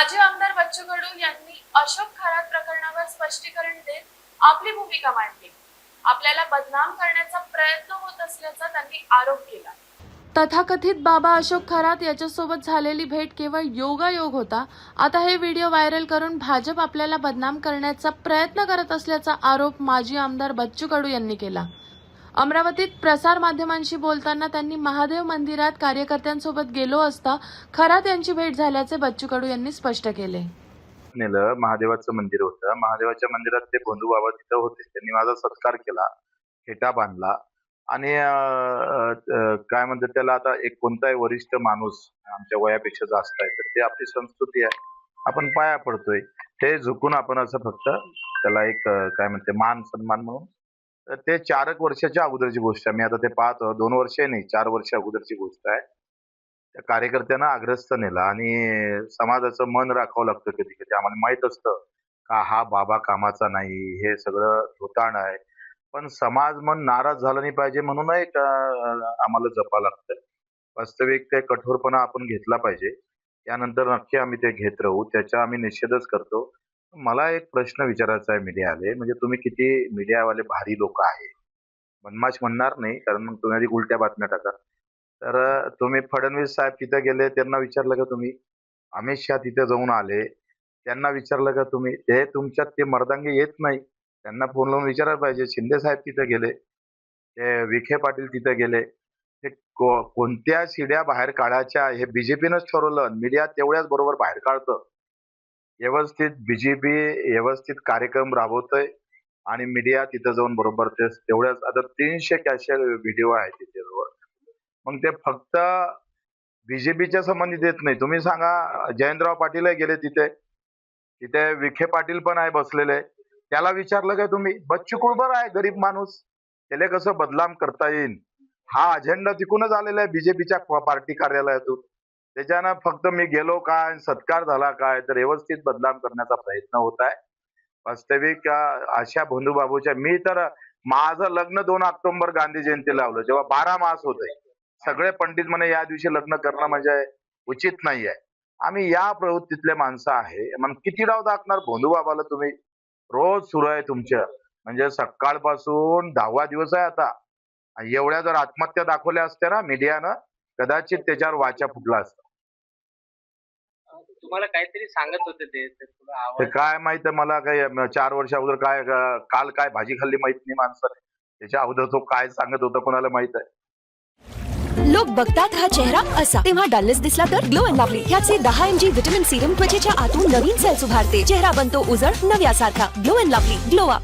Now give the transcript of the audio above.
माजी आमदार बच्चू कडू यांनी अशोक खरात प्रकरणावर स्पष्टीकरण देत आपली भूमिका मांडली। आपल्याला बदनाम करण्याचा प्रयत्न होत असल्याचा त्यांनी आरोप केला। तथाकथित बाबा अशोक खरात याच्यासोबत झालेली भेट केवळ योगायोग होता। आता हे व्हिडिओ व्हायरल करून भाजप आपल्याला बदनाम करण्याचा प्रयत्न करत असल्याचा आरोप माजी आमदार बच्चू कडू यांनी केला। अमरावतीत प्रसार माध्यमांशी बोलताना त्यांनी महादेव मंदिरात कार्यकर्त्यांसोबत गेलो असता खरात यांची भेट झाल्याचे बच्चू कडू यांनी स्पष्ट केले। महादेवाचं मंदिर होतं, महादेवाच्या मंदिरात ते बंधू बाबा तिथं होते। त्यांनी माझा सत्कार केला, फेटा बांधला आणि काय म्हणतात त्याला, आता एक कोणताही वरिष्ठ माणूस आमच्या वयापेक्षा जास्त आहे तर ते आपली संस्कृती आहे, आपण पाया पडतोय, ते झुकून आपण असं फक्त त्याला एक काय म्हणते मान सन्मान म्हणून। तर ते 4 वर्षाच्या अगोदरची गोष्ट आहे, मी आता ते पाहतो, 2 वर्ष नाही 4 वर्ष अगोदरची गोष्ट आहे। त्या कार्यकर्त्यांना आग्रस्त नेला आणि समाजाचं मन राखावं लागतं कधी कधी, आम्हाला माहित असतं का हा बाबा कामाचा नाही, हे सगळं धुताण आहे, पण समाज मन नाराज झाला नाही पाहिजे म्हणून एक आम्हाला जपावं लागतं। वास्तविक ते कठोरपणा आपण घेतला पाहिजे, त्यानंतर नक्की आम्ही ते घेत राहू, त्याचा आम्ही निषेधच करतो। मला एक प्रश्न विचारायचा आहे मीडियावाले, म्हणजे तुम्ही किती मीडियावाले भारी लोक आहे, बदमाश म्हणणार नाही कारण मग तुम्ही आधी उलट्या बातम्या टाका। तर तुम्ही फडणवीस साहेब तिथे गेले, त्यांना विचारलं का तुम्ही? अमित शहा तिथे जाऊन आले, त्यांना विचारलं का तुम्ही? ते तुमच्यात ते मर्दांगी येत नाही, त्यांना फोन लावून विचारायला पाहिजे। शिंदे साहेब तिथे गेले, ते विखे पाटील तिथे गेले, ते कोणत्या शिड्या बाहेर काढायच्या हे बीजेपीनंच ठरवलं, मीडिया तेवढ्याच बरोबर बाहेर काढतं। व्यवस्थित बीजेपी व्यवस्थित कार्यक्रम राबवतोय आणि मीडिया तिथं जाऊन बरोबर तेवढ्याच, आता 300 कॅशर व्हिडिओ आहे तिथे, मग ते फक्त बीजेपीच्या संबंधित येत नाही। तुम्ही सांगा, जयंतराव पाटील गेले तिथे, तिथे विखे पाटील पण आहे बसलेले, त्याला विचारलं का तुम्ही? बच्चू कडू आहे गरीब माणूस, त्याला कसं बदनाम करता येईल हा अजेंडा तिकूनच आलेला आहे बीजेपीच्या पार्टी कार्यालयातून। त्याच्यानं फक्त मी गेलो काय, सत्कार झाला काय, तर व्यवस्थित बदनाम करण्याचा प्रयत्न होत आहे। वास्तविक अशा बंधू बाबूच्या, मी तर माझं लग्न 2 ऑक्टोबर गांधी जयंती लावलं जेव्हा 12 मास होते, सगळे पंडित म्हणे या दिवशी लग्न करणं म्हणजे उचित नाही आहे। आम्ही या प्रवृत्तीतले माणसं आहे, मग किती डाव दाखणार बंधू बाबाला तुम्ही? रोज सुरू आहे तुमच्या, म्हणजे सकाळपासून 10वा दिवस आहे आता। एवढ्या जर आत्महत्या दाखवल्या असत्या ना मीडियानं, कदाचित त्याच्यावर वाचा फुटला असता। तुम्हाला काहीतरी सांगत होते ते काय माहित मला, काय 4 वर्ष अगोदर काय काल काय भाजी खाल्ली माहित नाही माणसाने, त्याच्या अगोदर तो काय सांगत होता कोणाला माहित आहे। लोक बघतात हा चेहरा असा, तेव्हा डलनेस दिसला तर ग्लो अँड लवली ह्याचे 10 mg विटामिन सीरम त्वचेच्या आतून नवीन सेल्स उभारते, चेहरा बनतो उजळ नव्यासारखा। Glow and lovely, glow up.